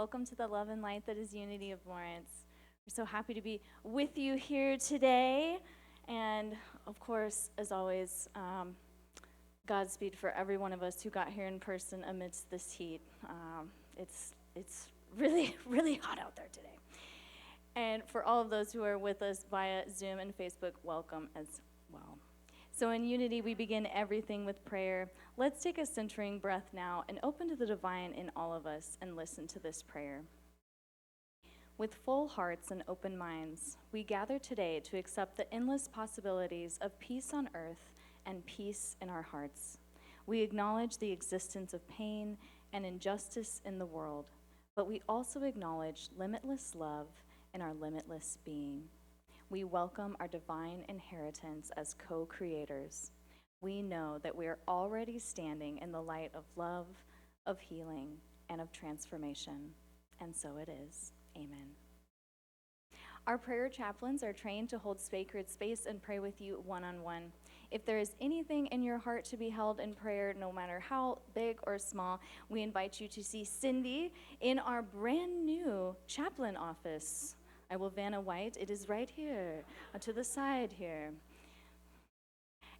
welcome to the love and light that is Unity of Lawrence. We're so happy to be with you here today. And of course, as always, Godspeed for every one of us who got here in person amidst this heat. It's really, really hot out there today. And for all of those who are with us via Zoom and Facebook, welcome as well. So in Unity, we begin everything with prayer. Let's take a centering breath now and open to the divine in all of us and listen to this prayer. With full hearts and open minds, we gather today to accept the endless possibilities of peace on earth and peace in our hearts. We acknowledge the existence of pain and injustice in the world, but we also acknowledge limitless love in our limitless being. We welcome our divine inheritance as co-creators. We know that we are already standing in the light of love, of healing, and of transformation. And so it is. Amen. Our prayer chaplains are trained to hold sacred space and pray with you one-on-one. If there is anything in your heart to be held in prayer, no matter how big or small, we invite you to see Cindy in our brand new chaplain office. I will Vanna White. It is right here, to the side here.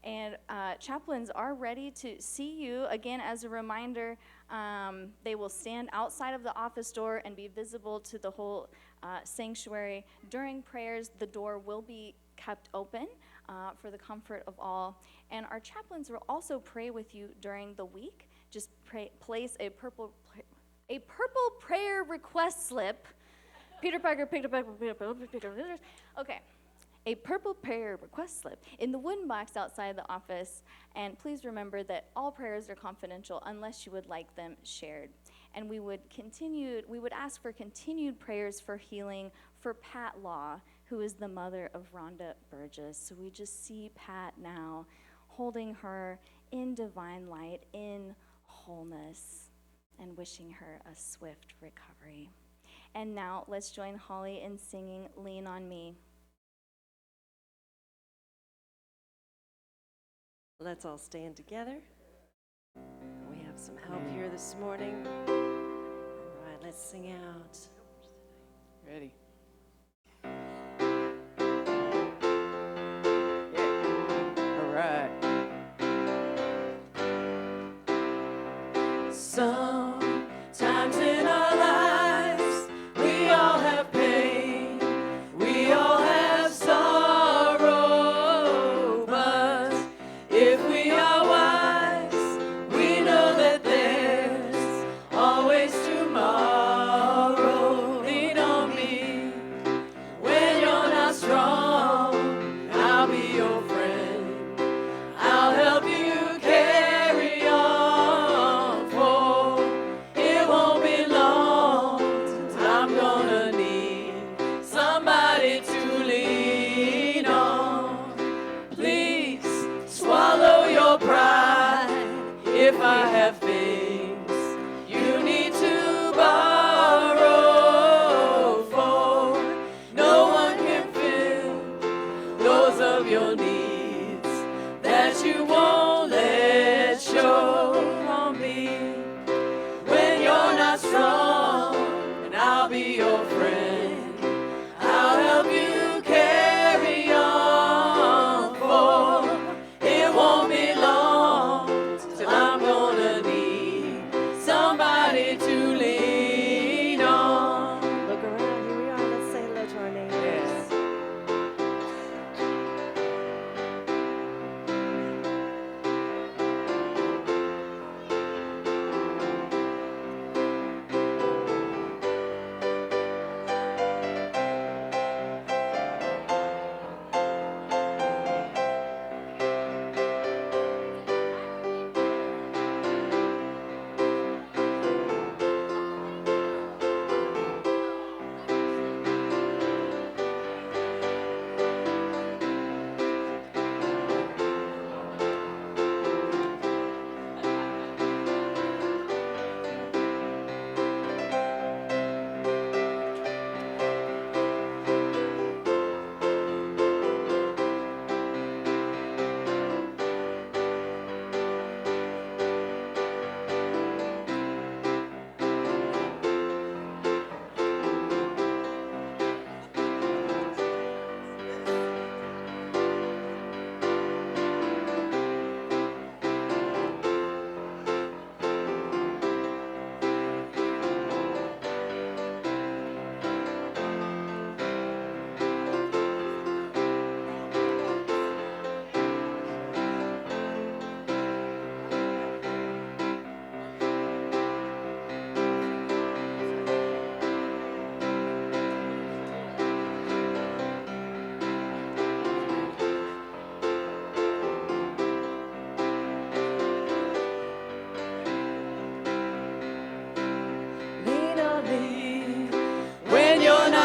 And chaplains are ready to see you. Again, as a reminder, they will stand outside of the office door and be visible to the whole sanctuary. During prayers, the door will be kept open for the comfort of all. And our chaplains will also pray with you during the week. Just place a purple prayer request slip. Peter Parker picked up okay. A purple prayer request slip in the wooden box outside the office. And please remember that all prayers are confidential unless you would like them shared. And we would ask for continued prayers for healing for Pat Law, who is the mother of Rhonda Burgess. So we just see Pat now holding her in divine light, in wholeness, and wishing her a swift recovery. And now let's join Holly in singing Lean on Me. Let's all stand together. We have some help here this morning. All right, let's sing out. Ready? All right. Sometimes in our lives, we all have pain, we all have sorrow, but if we are wise, we know that there's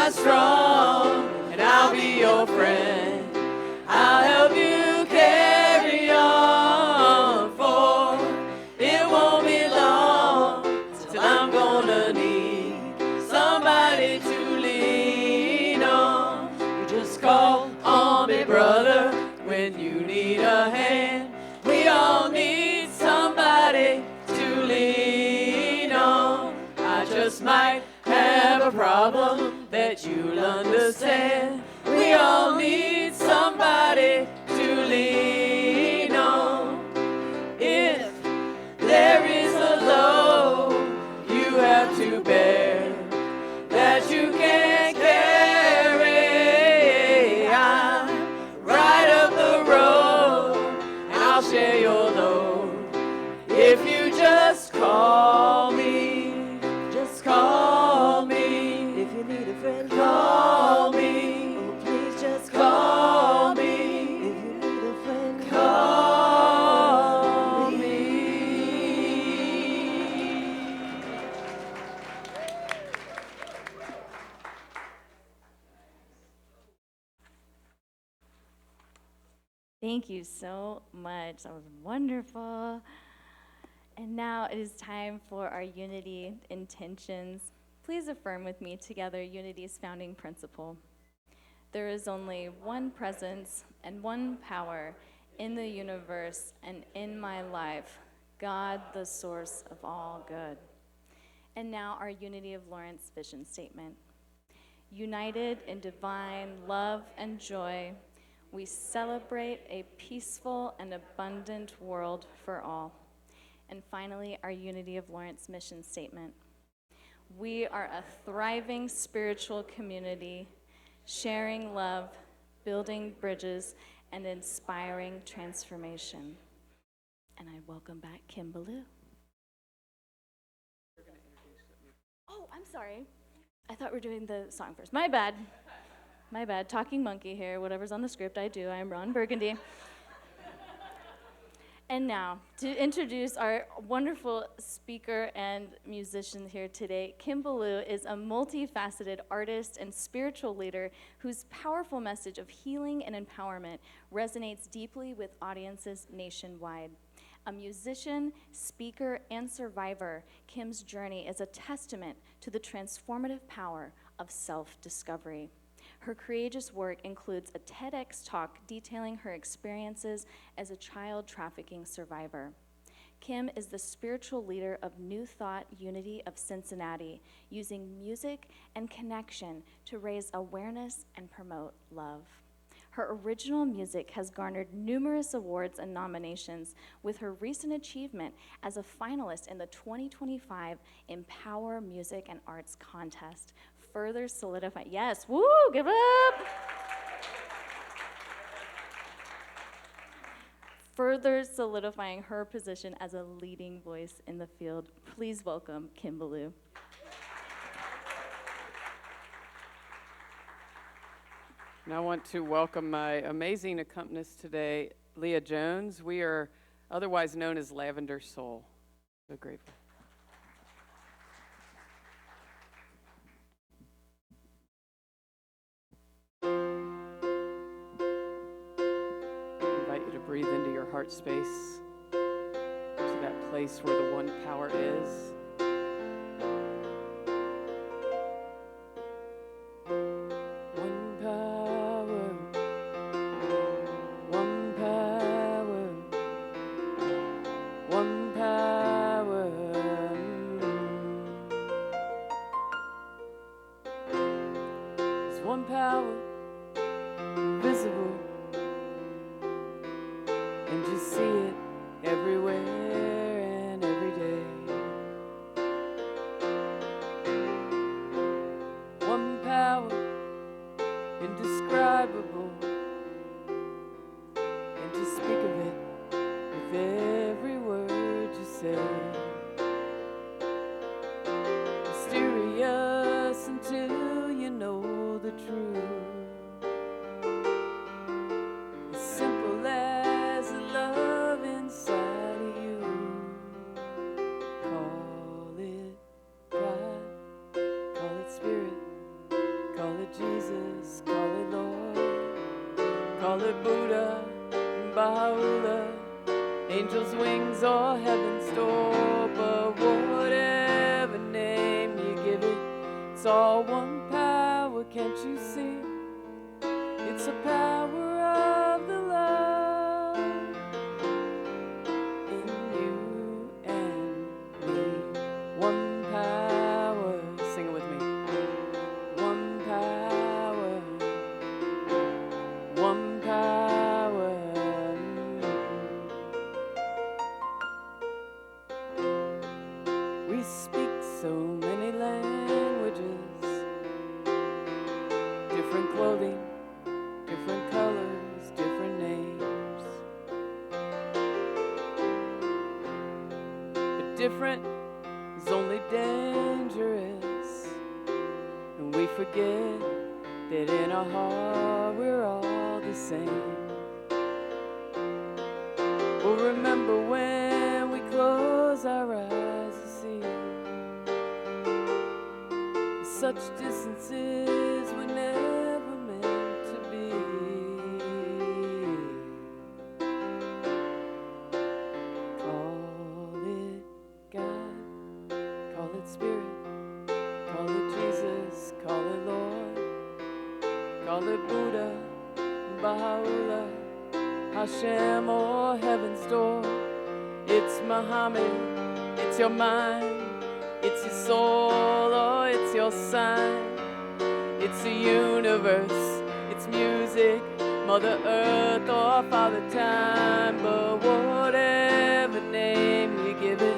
my strong, and I'll be your friend. I'll help you carry on, for it won't be long till I'm gonna need somebody to lean on. You just call on me, brother, when you need a hand. We all need somebody to lean on. I just might have a problem that you'll understand. We all need somebody to lean on. If there is a load you have to bear that you can't carry, I'm right up the road and I'll share your load. If you just call me, just call me. If you need a friend, Call me, oh, please just call me, If you need a friend, call me. Thank you so much. That was wonderful. And now it is time for our unity intentions. Please affirm with me together unity's founding principle. There is only one presence and one power in the universe and in my life, God, the source of all good. And now our Unity of Lawrence vision statement. United in divine love and joy, we celebrate a peaceful and abundant world for all. And finally, our Unity of Lawrence mission statement. We are a thriving spiritual community, sharing love, building bridges, and inspiring transformation. And I welcome back Kim Belew. Oh, I'm sorry. I thought we were doing the song first. My bad. My bad. Talking monkey here. Whatever's on the script, I do. I am Ron Burgundy. And now, to introduce our wonderful speaker and musician here today, Kim Belew is a multifaceted artist and spiritual leader whose powerful message of healing and empowerment resonates deeply with audiences nationwide. A musician, speaker, and survivor, Kim's journey is a testament to the transformative power of self-discovery. Her courageous work includes a TEDx talk detailing her experiences as a child trafficking survivor. Kim is the spiritual leader of New Thought Unity of Cincinnati, using music and connection to raise awareness and promote love. Her original music has garnered numerous awards and nominations, with her recent achievement as a finalist in the 2025 Empower Music and Arts Contest, further solidifying, yes, woo, give it up! Further solidifying her position as a leading voice in the field. Please welcome Kim Belew. And I want to welcome my amazing accompanist today, Leah Jones. We are otherwise known as Lavender Soul. So grateful. I invite you to breathe into your heart space, to that place where the one power is. One power, one power, one power. There's one power, visible, and you see it everywhere and every day. One power, indescribable, and to speak of it with every word you say. Mysterious until you know the truth. As simple as the love inside of you. Call it God, call it spirit, call angels' wings or heaven's door, but whatever name you give it, it's all one power, can't you see? It's the power of the love in you and me. One power, sing it with me. One power, one power. We speak so many languages, different clothing, different colors, different names. But different is only dangerous, and we forget that in our heart we're all the same. We'll remember when we close our eyes to see such distances were never meant to be. Call it God, call it Spirit, call it Jesus, call it Lord, call it Buddha, Baha'u'llah, Hashem, or Heaven's Door. It's Muhammad, it's your mind, it's your soul, or it's your sign. It's the universe, it's music, Mother Earth or Father Time. But whatever name you give it,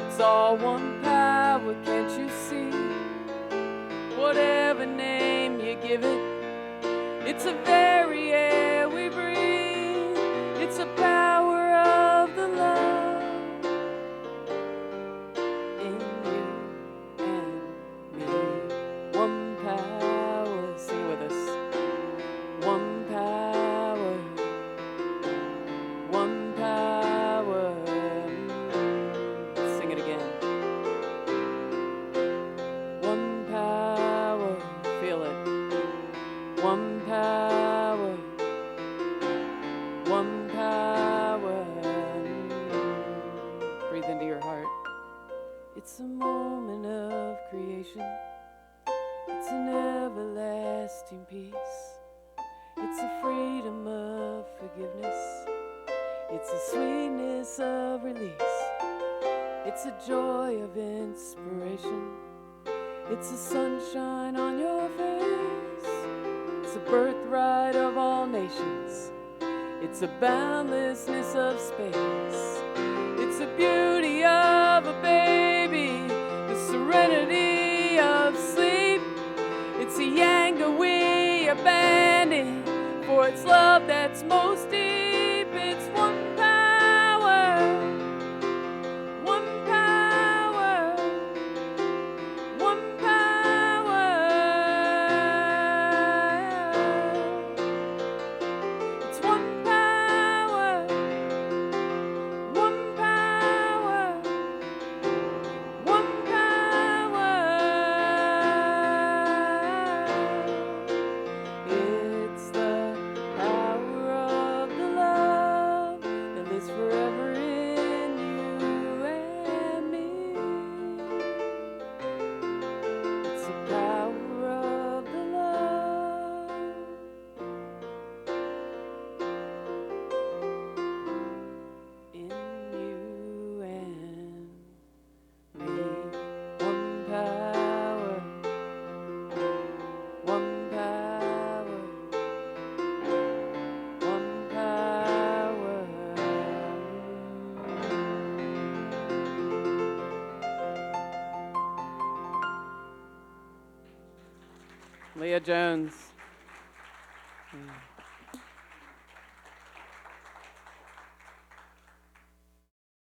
it's all one power, can't you see? Whatever name you give it, it's the very air we breathe. It's the power of the love in you and me. One power, sing it with us. One power, one power. Sing it again. One power, feel it. One power, one power. Breathe into your heart. It's a moment of creation. It's an everlasting peace. It's the freedom of forgiveness. It's the sweetness of release. It's the joy of inspiration. It's the sunshine on your face. It's the birthright of all nations. It's the boundlessness of space. It's the beauty of a baby, the serenity of sleep. It's the anger we abandon for its love that's most deep. It's one power, one power, one power. It's one power, one power, one power. It's the power of the love that lives forever in you and me. It's the power of the love in you and me. One power, one power, one power. Leah Jones.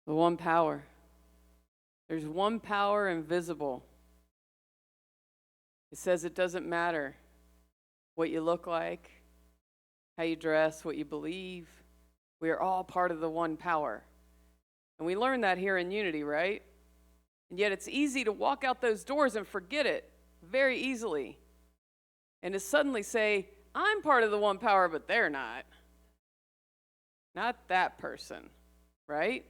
The one power. There's one power invisible. It says it doesn't matter what you look like, how you dress, what you believe. We are all part of the one power. And we learn that here in Unity, right? And yet it's easy to walk out those doors and forget it very easily. And to suddenly say, I'm part of the one power, but they're not. Not that person, right?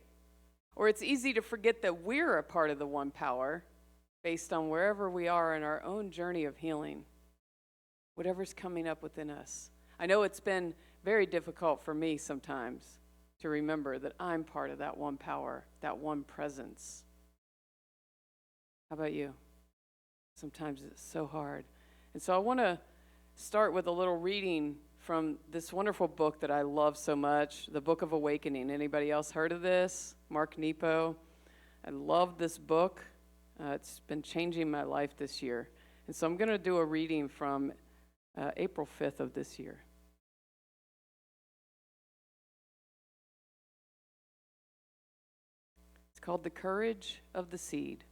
Or it's easy to forget that we're a part of the one power based on wherever we are in our own journey of healing, whatever's coming up within us. I know it's been very difficult for me sometimes to remember that I'm part of that one power, that one presence. How about you? Sometimes it's so hard. And so I want to start with a little reading from this wonderful book that I love so much, the Book of Awakening. Anybody else heard of this? Mark Nepo. I love this book. It's been changing my life this year. And so I'm going to do a reading from April 5th of this year. It's called The Courage of the Seed.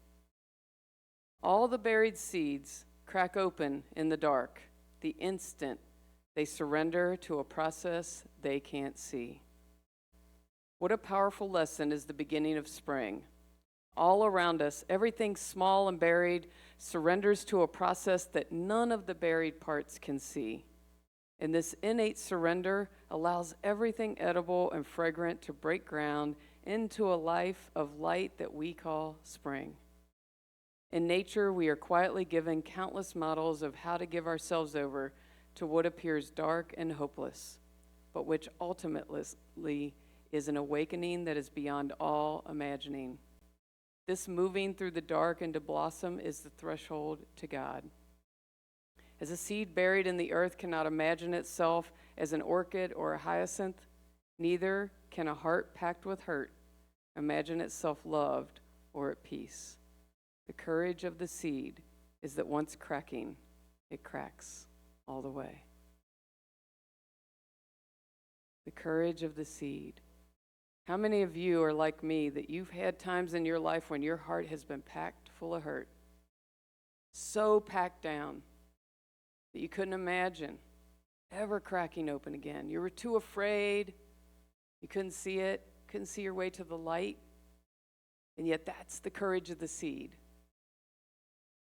All the buried seeds crack open in the dark the instant they surrender to a process they can't see. What a powerful lesson is the beginning of spring. All around us, everything small and buried surrenders to a process that none of the buried parts can see. And this innate surrender allows everything edible and fragrant to break ground into a life of light that we call spring. In nature, we are quietly given countless models of how to give ourselves over to what appears dark and hopeless, but which ultimately is an awakening that is beyond all imagining. This moving through the dark into blossom is the threshold to God. As a seed buried in the earth cannot imagine itself as an orchid or a hyacinth, neither can a heart packed with hurt imagine itself loved or at peace. The courage of the seed is that once cracking, it cracks all the way. The courage of the seed. How many of you are like me that you've had times in your life when your heart has been packed full of hurt? So packed down that you couldn't imagine ever cracking open again. You were too afraid. You couldn't see it, couldn't see your way to the light. And yet that's the courage of the seed.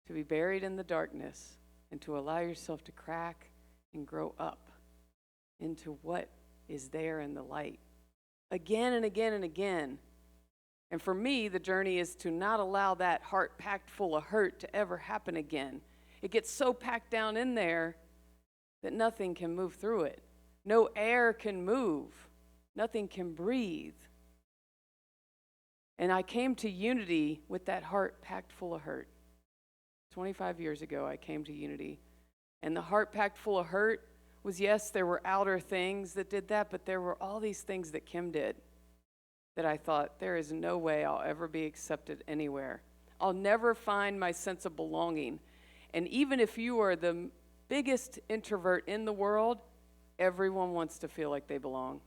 To be buried in the darkness and to allow yourself to crack and grow up into what is there in the light. Again and again and again. And for me, the journey is to not allow that heart packed full of hurt to ever happen again. It gets so packed down in there that nothing can move through it. No air can move. Nothing can breathe. And I came to Unity with that heart packed full of hurt. 25 years ago, I came to Unity. And the heart packed full of hurt was, yes, there were outer things that did that, but there were all these things that Kim did that I thought, there is no way I'll ever be accepted anywhere. I'll never find my sense of belonging. And even if you are the biggest introvert in the world, everyone wants to feel like they belong.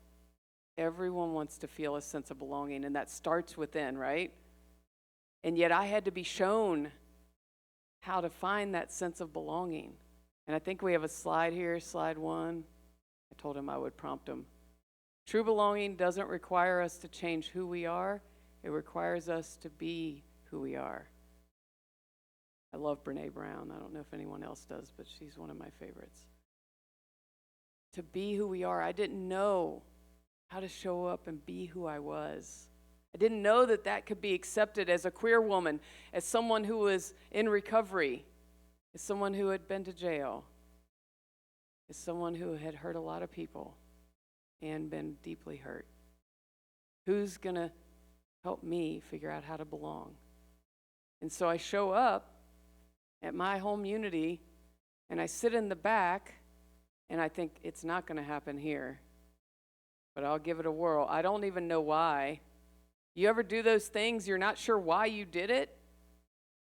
Everyone wants to feel a sense of belonging, and that starts within, right? And yet I had to be shown how to find that sense of belonging. And I think we have a slide here, slide 1. I told him I would prompt him. True belonging doesn't require us to change who we are. It requires us to be who we are. I love Brene Brown. I don't know if anyone else does, but she's one of my favorites. To be who we are. I didn't know how to show up and be who I was. I didn't know that that could be accepted as a queer woman, as someone who was in recovery, as someone who had been to jail, as someone who had hurt a lot of people and been deeply hurt. Who's going to help me figure out how to belong? And so I show up at my home Unity, and I sit in the back, and I think it's not going to happen here, but I'll give it a whirl. I don't even know why. You ever do those things, you're not sure why you did it?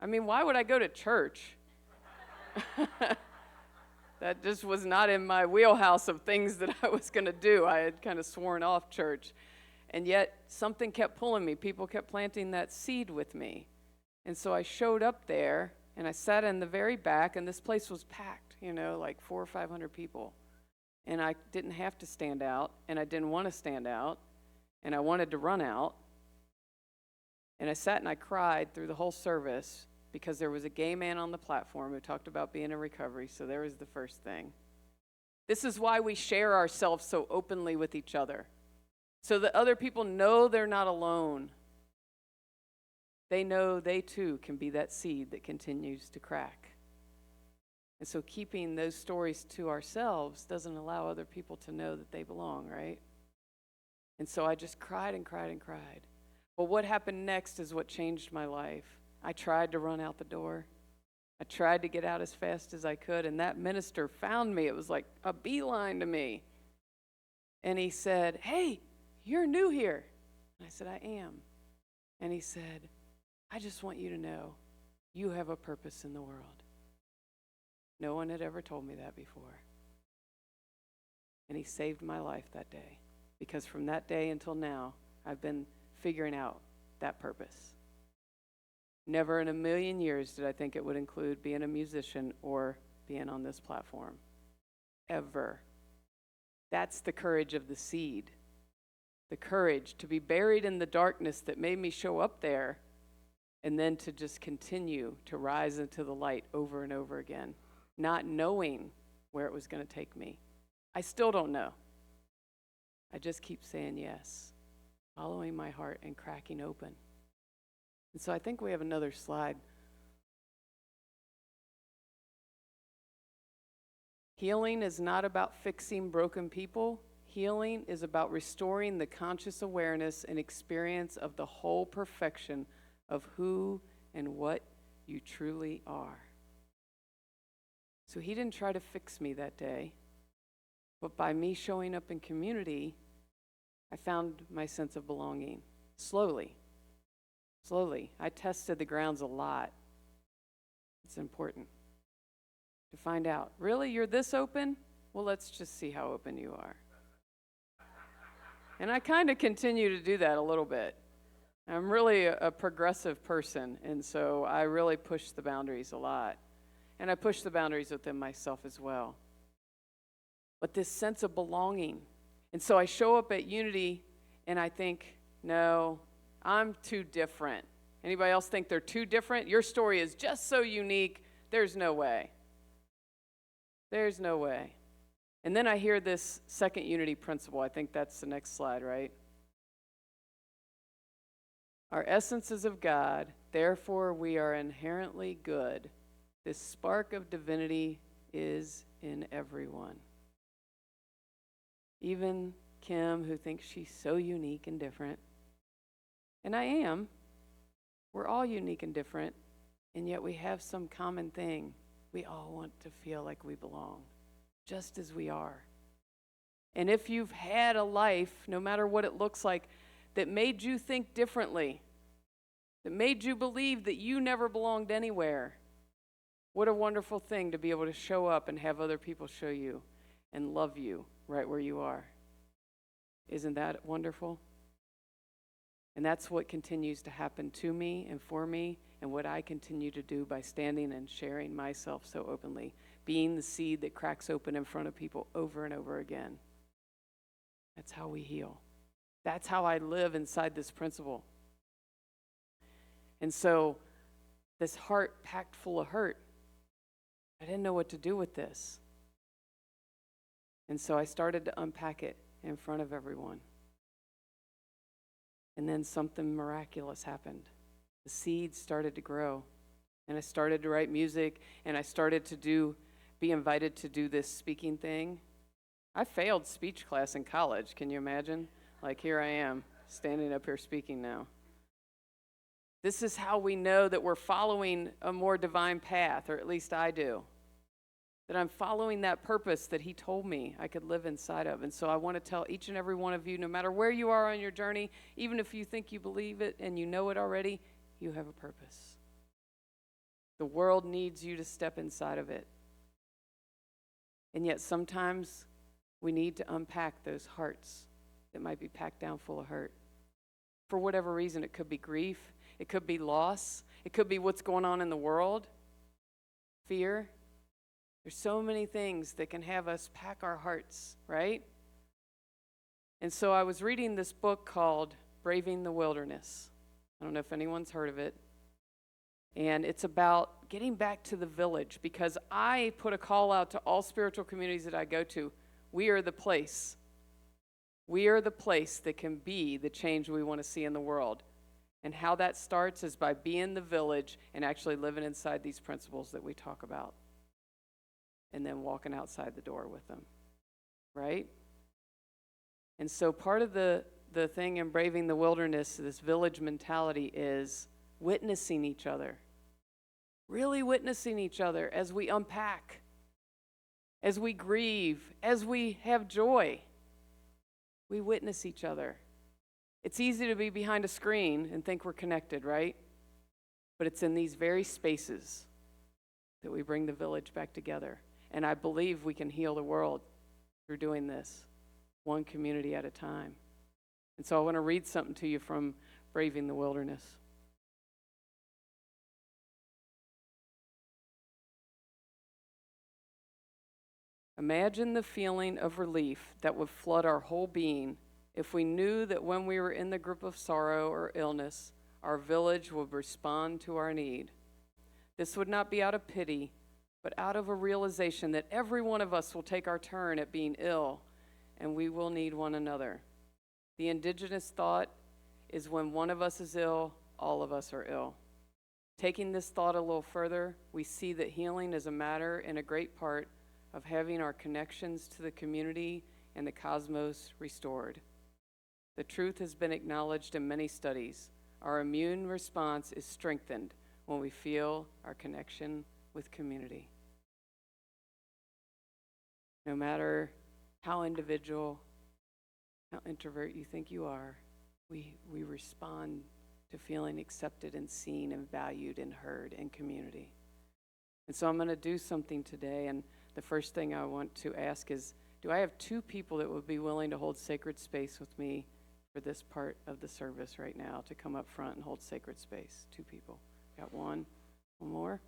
I mean, why would I go to church? That just was not in my wheelhouse of things that I was going to do. I had kind of sworn off church. And yet, something kept pulling me. People kept planting that seed with me. And so I showed up there, and I sat in the very back, and this place was packed, like 400 or 500 people. And I didn't have to stand out, and I didn't want to stand out, and I wanted to run out. And I sat and I cried through the whole service because there was a gay man on the platform who talked about being in recovery, so there was the first thing. This is why we share ourselves so openly with each other. so that other people know they're not alone. They know they too can be that seed that continues to crack. And so keeping those stories to ourselves doesn't allow other people to know that they belong, right? And so I just cried and cried and cried. Well, what happened next is what changed my life. I tried to run out the door. I tried to get out as fast as I could, and that minister found me. It was like a beeline to me. And he said, "Hey, you're new here." And I said, "I am." And he said, "I just want you to know you have a purpose in the world." No one had ever told me that before. And he saved my life that day, because from that day until now, I've been figuring out that purpose. Never in a million years did I think it would include being a musician or being on this platform. Ever. That's the courage of the seed. The courage to be buried in the darkness that made me show up there, and then to just continue to rise into the light over and over again, not knowing where it was going to take me. I still don't know. I just keep saying yes, following my heart and cracking open. And so I think we have another slide. Healing is not about fixing broken people. Healing is about restoring the conscious awareness and experience of the whole perfection of who and what you truly are. So he didn't try to fix me that day, but by me showing up in community, I found my sense of belonging. Slowly. I tested the grounds a lot. It's important to find out, really, you're this open? Well, let's just see how open you are. And I kind of continue to do that a little bit. I'm really a progressive person, and so I really push the boundaries a lot. And I push the boundaries within myself as well. But this sense of belonging. And so I show up at Unity, and I think, no, I'm too different. Anybody else think they're too different? Your story is just so unique. There's no way. There's no way. And then I hear this second unity principle. I think that's the next slide, right? Our essence is of God, therefore we are inherently good. This spark of divinity is in everyone. Even Kim, who thinks she's so unique and different. And I am. We're all unique and different, and yet we have some common thing. We all want to feel like we belong, just as we are. And if you've had a life, no matter what it looks like, that made you think differently, that made you believe that you never belonged anywhere, what a wonderful thing to be able to show up and have other people show you and love you right where you are. Isn't that wonderful? And that's what continues to happen to me and for me, and what I continue to do by standing and sharing myself so openly, being the seed that cracks open in front of people over and over again. That's how we heal. That's how I live inside this principle. And so, this heart packed full of hurt, I didn't know what to do with this. And so I started to unpack it in front of everyone. And then something miraculous happened. The seeds started to grow. And I started to write music, and I started to be invited to do this speaking thing. I failed speech class in college, can you imagine? Like, here I am, standing up here speaking now. This is how we know that we're following a more divine path, or at least I do. That I'm following that purpose that he told me I could live inside of. And so I want to tell each and every one of you, no matter where you are on your journey, even if you think you believe it and you know it already, you have a purpose. The world needs you to step inside of it. And yet sometimes we need to unpack those hearts that might be packed down full of hurt. For whatever reason, it could be grief, it could be loss, it could be what's going on in the world, fear. There's so many things that can have us pack our hearts, right? And so I was reading this book called Braving the Wilderness. I don't know if anyone's heard of it. And it's about getting back to the village, because I put a call out to all spiritual communities that I go to. We are the place. We are the place that can be the change we want to see in the world. And how that starts is by being the village and actually living inside these principles that we talk about. And then walking outside the door with them, right? And so part of the thing in Braving the Wilderness, this village mentality, is witnessing each other. Really witnessing each other as we unpack, as we grieve, as we have joy. We witness each other. It's easy to be behind a screen and think we're connected, right? But it's in these very spaces that we bring the village back together. And I believe we can heal the world through doing this, one community at a time. And so I want to read something to you from Braving the Wilderness. Imagine the feeling of relief that would flood our whole being if we knew that when we were in the grip of sorrow or illness, our village would respond to our need. This would not be out of pity, but out of a realization that every one of us will take our turn at being ill, and we will need one another. The indigenous thought is when one of us is ill, all of us are ill. Taking this thought a little further, we see that healing is a matter in a great part of having our connections to the community and the cosmos restored. The truth has been acknowledged in many studies. Our immune response is strengthened when we feel our connection with community. No matter how individual, how introvert you think you are, we respond to feeling accepted and seen and valued and heard in community. And so I'm going to do something today, and the first thing I want to ask is, do I have two people that would be willing to hold sacred space with me for this part of the service right now, to come up front and hold sacred space? Two people. Got one? One more?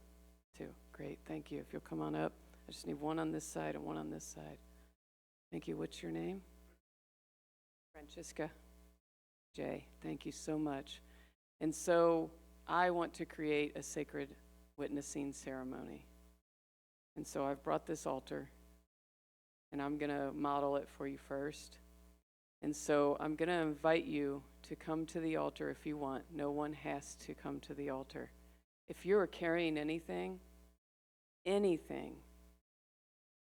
Two. Great. Thank you. If you'll come on up. I just need one on this side and one on this side. Thank you. What's your name? Francisca. Jay. Thank you so much. And so I want to create a sacred witnessing ceremony. And so I've brought this altar, and I'm going to model it for you first. And so I'm going to invite you to come to the altar if you want. No one has to come to the altar. If you're carrying anything,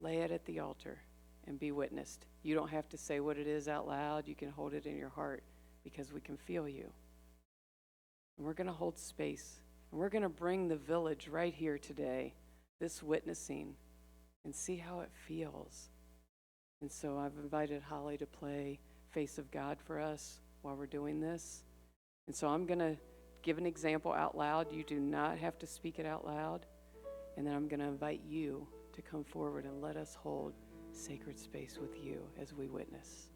lay it at the altar and be witnessed. You don't have to say what it is out loud. You can hold it in your heart because we can feel you. And we're going to hold space. And we're going to bring the village right here today, this witnessing, and see how it feels. And so I've invited Holly to play Face of God for us while we're doing this. And so I'm going to give an example out loud. You do not have to speak it out loud. And then I'm going to invite you to come forward and let us hold sacred space with you as we witness.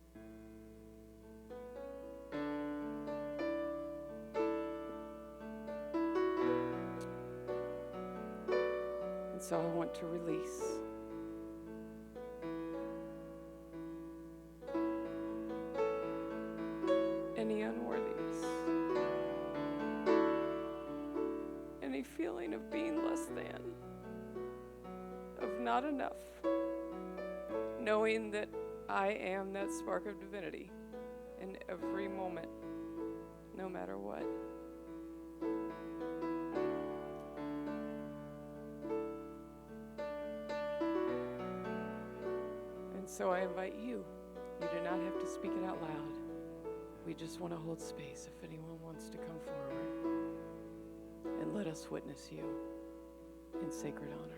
And so I want to release any unworthiness, any feeling of being less than, of not enough, knowing that I am that spark of divinity in every moment, no matter what. And so I invite you. You do not have to speak it out loud. We just want to hold space if anyone wants to come forward. And let us witness you in sacred honor.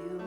You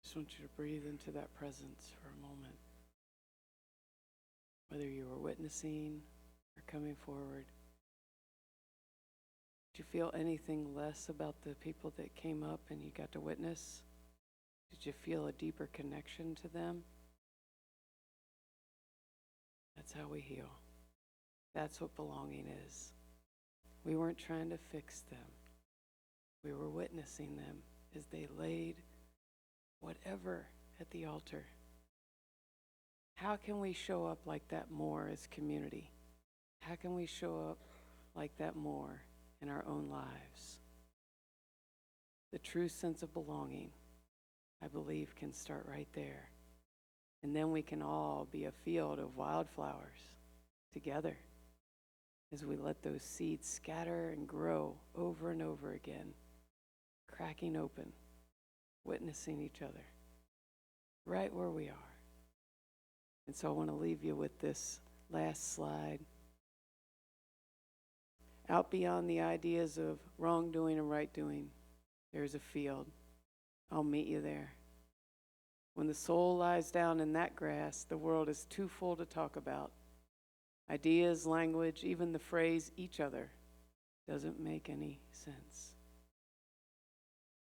Just want you to breathe into that presence for a moment. Whether you were witnessing or coming forward, did you feel anything less about the people that came up and you got to witness? Did you feel a deeper connection to them? That's how we heal. That's what belonging is. We weren't trying to fix them. We were witnessing them as they laid whatever at the altar. How can we show up like that more as community? How can we show up like that more in our own lives? The true sense of belonging, I believe, can start right there. And then we can all be a field of wildflowers together as we let those seeds scatter and grow over and over again, cracking open, witnessing each other, right where we are. And so I want to leave you with this last slide. Out beyond the ideas of wrongdoing and right doing, there's a field. I'll meet you there. When the soul lies down in that grass, the world is too full to talk about. Ideas, language, even the phrase each other doesn't make any sense.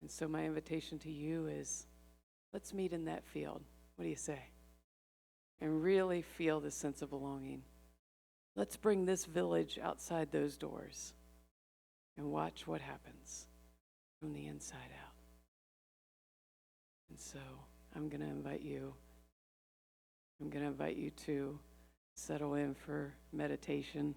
And so my invitation to you is, let's meet in that field. What do you say? And really feel the sense of belonging. Let's bring this village outside those doors and watch what happens from the inside out. And so I'm going to invite you to settle in for meditation.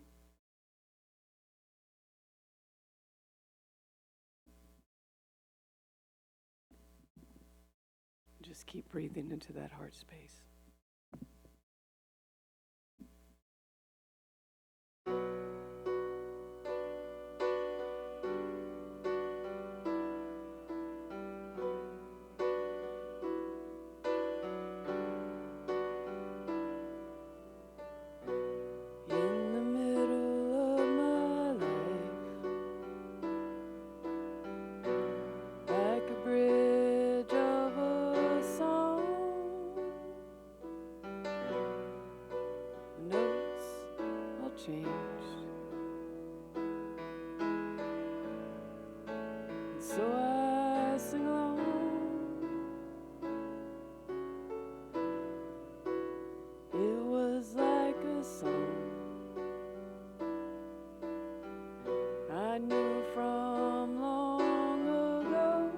Just keep breathing into that heart space. In the middle of my life, like a bridge of a song, the notes all changed, and so I sing along. It was like a song I knew from long ago.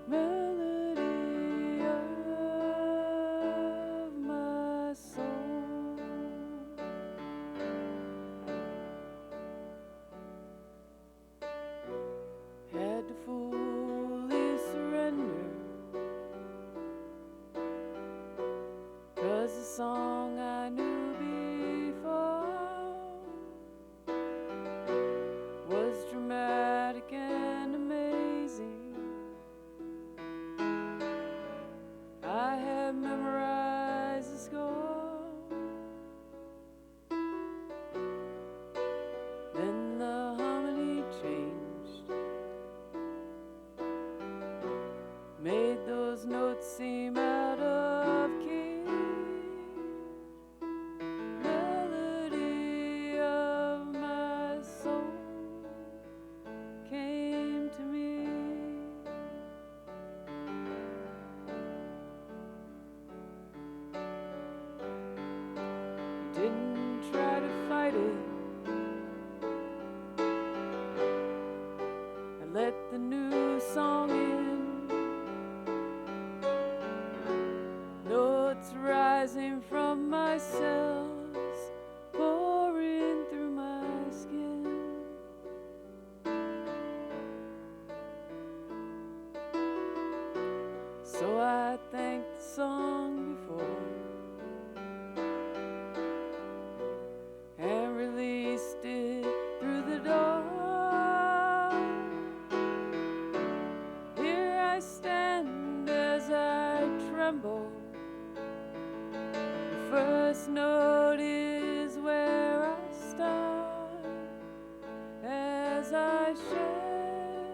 Melody of my soul. Had to fully surrender, 'cause the song I knew before was dramatic and amazing. I had memorized the score. Then the harmony changed, made those notes seem out of key. Melody of my soul came to me. Didn't try to fight it. I let the new song in. Notes rising from my cells, pouring through my skin. So I thanked the song before and released it through the door. Here I stand as I tremble. The first note is where I start as I share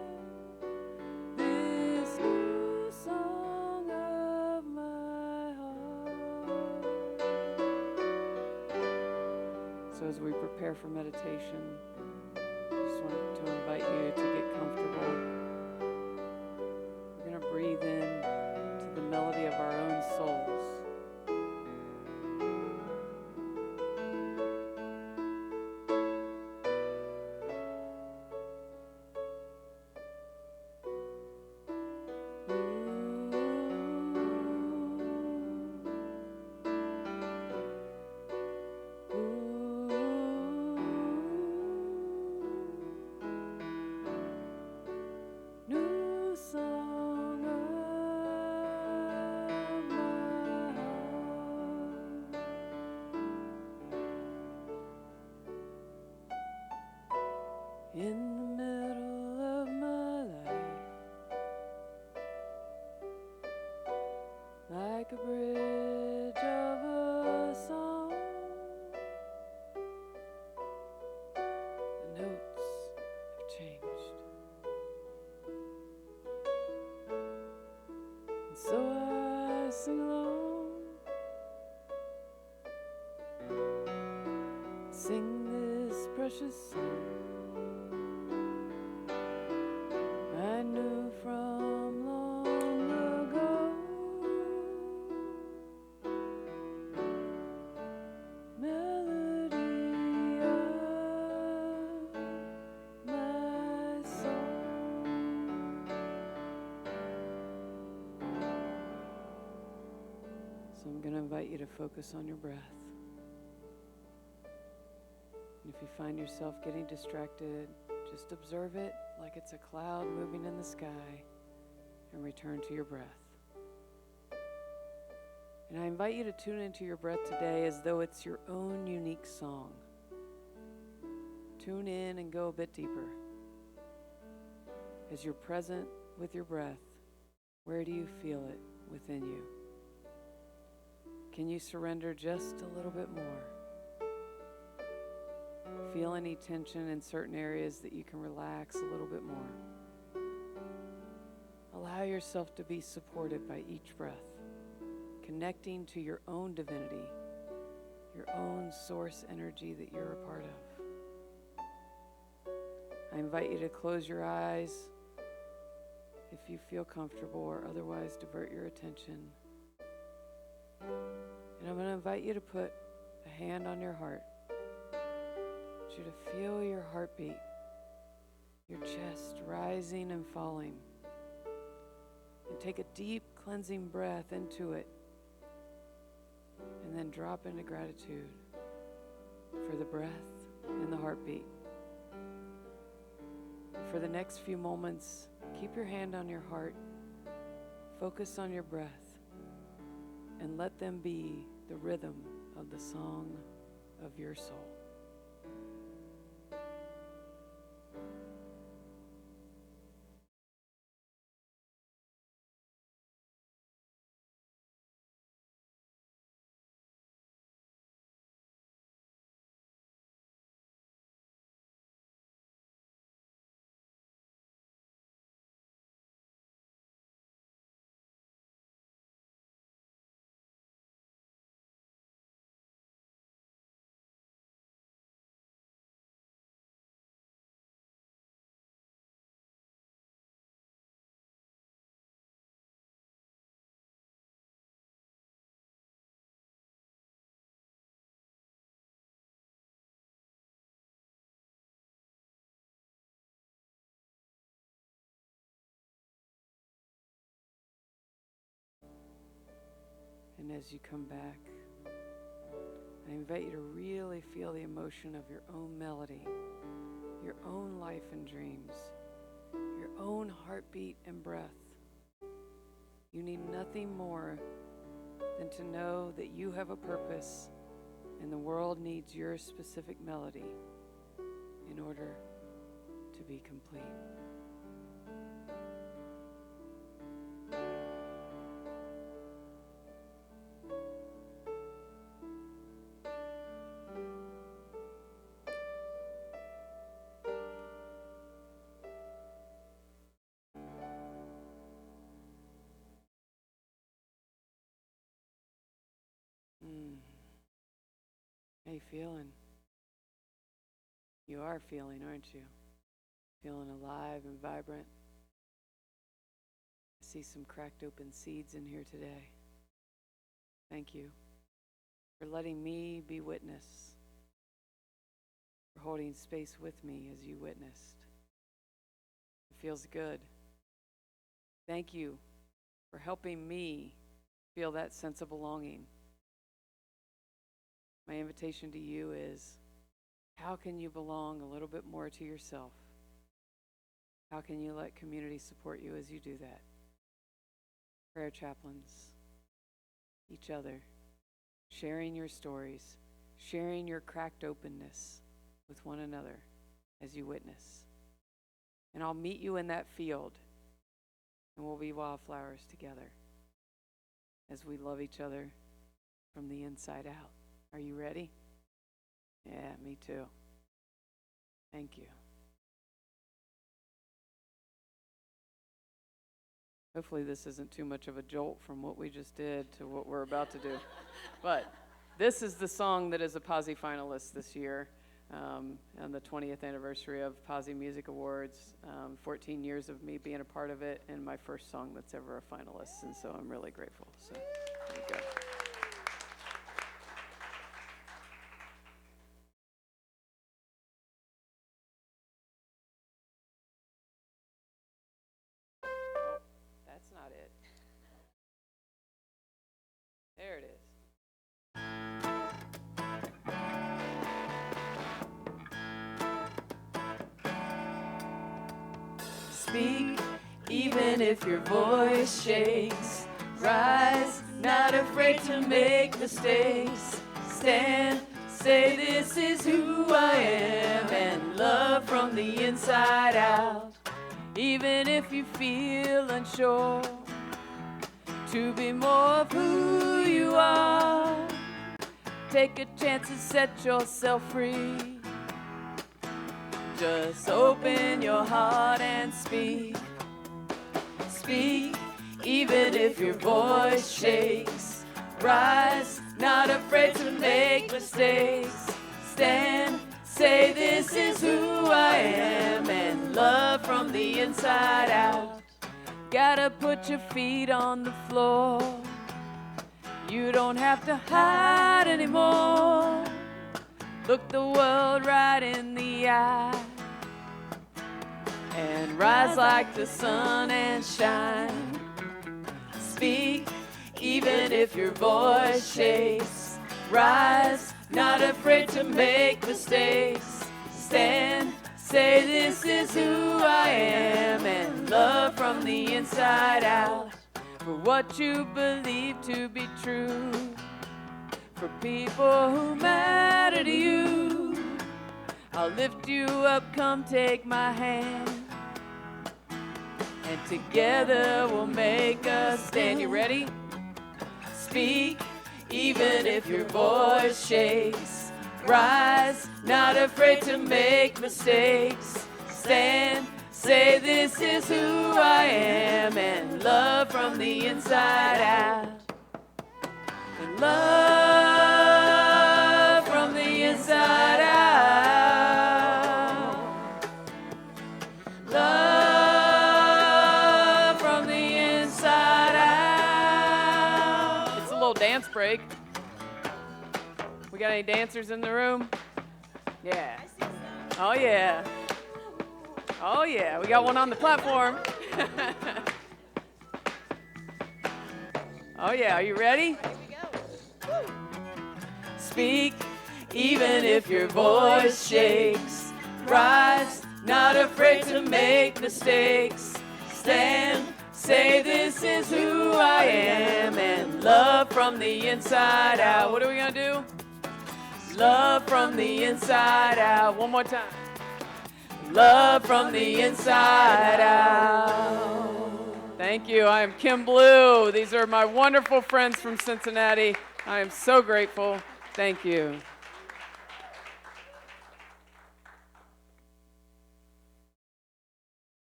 So as we prepare for meditation, I just want to invite you to get comfortable. We're going to breathe in to the melody of our own souls. New song of my heart. In the middle of my life, like a bridge of a song, the notes have changed. And so I sing along, sing this precious song I knew from long ago. Melody of my soul. So I'm going to invite you to focus on your breath. And if you find yourself getting distracted, just observe it like it's a cloud moving in the sky and return to your breath. And I invite you to tune into your breath today as though it's your own unique song. Tune in and go a bit deeper. As you're present with your breath, where do you feel it within you? Can you surrender just a little bit more? Feel any tension in certain areas that you can relax a little bit more. Allow yourself to be supported by each breath, connecting to your own divinity, your own source energy that you're a part of. I invite you to close your eyes if you feel comfortable, or otherwise divert your attention. And I'm going to invite you to put a hand on your heart. I want you to feel your heartbeat, your chest rising and falling. And take a deep cleansing breath into it. And then drop into gratitude for the breath and the heartbeat. For the next few moments, keep your hand on your heart, focus on your breath, and let them be the rhythm of the song of your soul. And as you come back, I invite you to really feel the emotion of your own melody, your own life and dreams, your own heartbeat and breath. You need nothing more than to know that you have a purpose and the world needs your specific melody in order to be complete. How you feeling? You are feeling, aren't you? Feeling alive and vibrant. I see some cracked open seeds in here today. Thank you for letting me be witness, for holding space with me as you witnessed. It feels good. Thank you for helping me feel that sense of belonging. My invitation to you is, how can you belong a little bit more to yourself? How can you let community support you as you do that? Prayer chaplains, each other, sharing your stories, sharing your cracked openness with one another as you witness. And I'll meet you in that field, and we'll be wildflowers together as we love each other from the inside out. Are you ready? Yeah, me too. Thank you. Hopefully this isn't too much of a jolt from what we just did to what we're about to do. But this is the song that is a Posse finalist this year, on the 20th anniversary of Posse Music Awards, 14 years of me being a part of it, and my first song that's ever a finalist, and so I'm really grateful. So there you go. Oh, that's not it. There it is. Speak, even if your voice shakes. Rise, not afraid to make mistakes. Stand, say this is who I am, and love from the inside out. Even if you feel unsure, to be more of who you are. Take a chance and set yourself free. Just open your heart and speak. Speak, even if your voice shakes. Rise, not afraid to make mistakes. Stand, say this is who I am, and love from the inside out. Gotta put your feet on the floor. You don't have to hide anymore. Look the world right in the eye and rise like the sun and shine. Speak, even if your voice shakes. Rise, not afraid to make mistakes. Stand, say this is who I am, and love from the inside out. For what you believe to be true, for people who matter to you. I'll lift you up, come take my hand, and together we'll make a stand. You ready? Speak, even if your voice shakes. Rise, not afraid to make mistakes. Stand, say this is who I am, and love from the inside out. And love from the inside out. Love from the inside out. It's a little dance break. We got any dancers in the room? Yeah. Oh yeah. Oh yeah, we got one on the platform. Oh yeah, are you ready? Speak, even if your voice shakes. Rise, not afraid to make mistakes. Stand, say this is who I am, and love from the inside out. What are we gonna do? Love from the inside out. One more time. Love from the inside out. Thank you. I am Kim Belew. These are my wonderful friends from Cincinnati. I am so grateful. Thank you.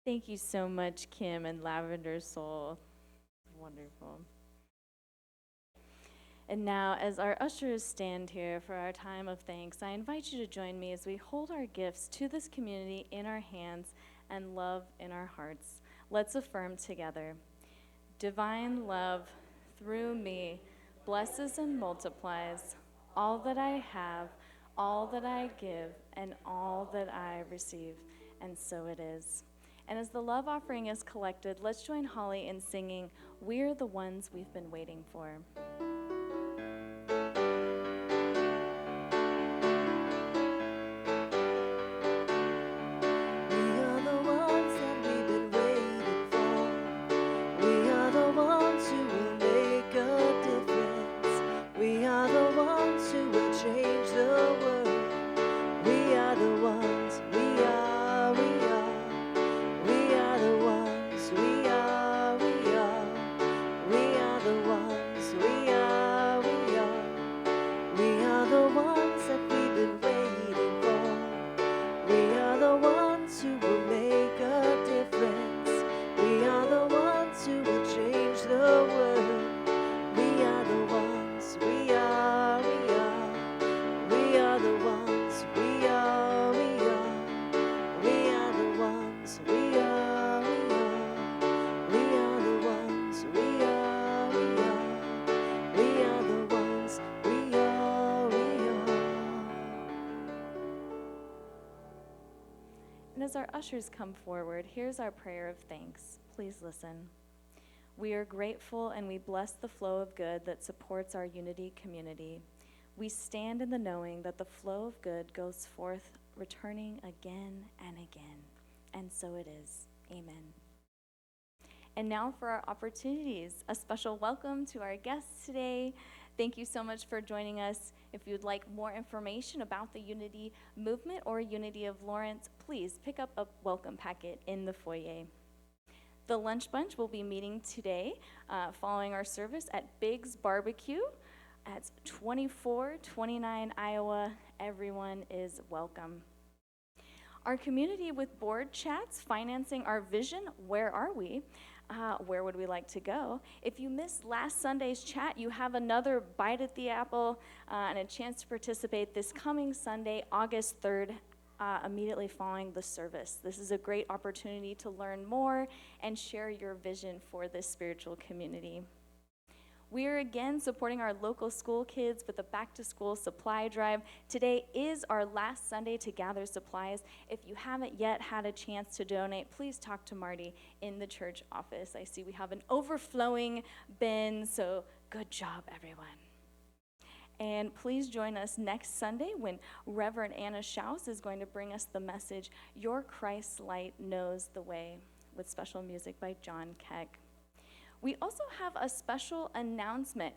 Thank you so much, Kim and Lavender Soul. Wonderful. And now, as our ushers stand here for our time of thanks, I invite you to join me as we hold our gifts to this community in our hands and love in our hearts. Let's affirm together. Divine love through me blesses and multiplies all that I have, all that I give, and all that I receive. And so it is. And as the love offering is collected, let's join Holly in singing, "We're the Ones We've Been Waiting For." And as our ushers come forward, here's our prayer of thanks. Please listen. We are grateful and we bless the flow of good that supports our unity community. We stand in the knowing that the flow of good goes forth, returning again and again. And so it is. Amen. And now for our opportunities. A special welcome to our guests today. Thank you so much for joining us. If you'd like more information about the Unity Movement or Unity of Lawrence, please pick up a welcome packet in the foyer. The Lunch Bunch will be meeting today following our service at Big's Barbecue at 2429 Iowa. Everyone is welcome. Our community with board chats, financing our vision, where are we? Where would we like to go? If you missed last Sunday's chat, you have another bite at the apple and a chance to participate this coming Sunday, August 3rd, immediately following the service. This is a great opportunity to learn more and share your vision for this spiritual community. We are again supporting our local school kids with a back-to-school supply drive. Today is our last Sunday to gather supplies. If you haven't yet had a chance to donate, please talk to Marty in the church office. I see we have an overflowing bin, so good job, everyone. And please join us next Sunday when Reverend Anna Schaus is going to bring us the message, Your Christ's Light Knows the Way, with special music by John Keck. We also have a special announcement.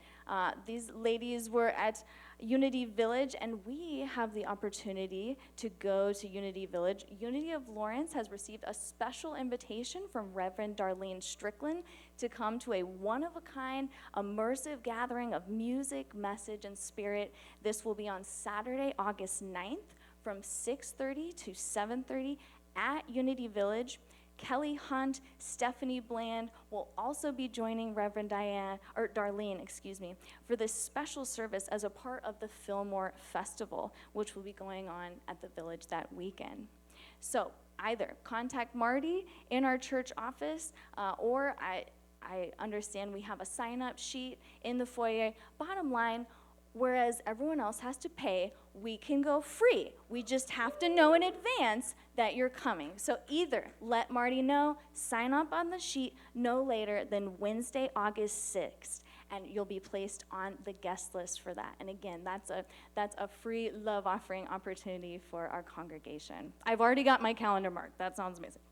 These ladies were at Unity Village, and we have the opportunity to go to Unity Village. Unity of Lawrence has received a special invitation from Reverend Darlene Strickland to come to a one-of-a-kind, immersive gathering of music, message, and spirit. This will be on Saturday, August 9th from 6:30 to 7:30 at Unity Village. Kelly Hunt, Stephanie Bland will also be joining Reverend Darlene, for this special service as a part of the Fillmore Festival, which will be going on at the village that weekend. So either contact Marty in our church office, or I understand we have a sign-up sheet in the foyer. Bottom line, whereas everyone else has to pay, we can go free. We just have to know in advance that you're coming. So either let Marty know, sign up on the sheet no later than Wednesday, August 6th, and you'll be placed on the guest list for that. And again, that's a free love offering opportunity for our congregation. I've already got my calendar marked. That sounds amazing.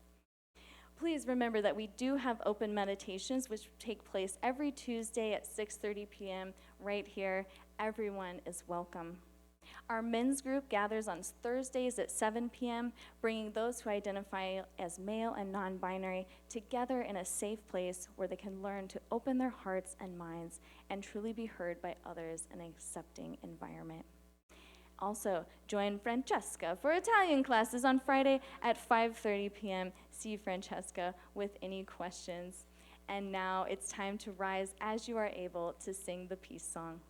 Please remember that we do have open meditations, which take place every Tuesday at 6:30 p.m. right here. Everyone is welcome. Our men's group gathers on Thursdays at 7 p.m., bringing those who identify as male and non-binary together in a safe place where they can learn to open their hearts and minds and truly be heard by others in an accepting environment. Also, join Francesca for Italian classes on Friday at 5:30 p.m. See Francesca with any questions. And now it's time to rise as you are able to sing the peace song.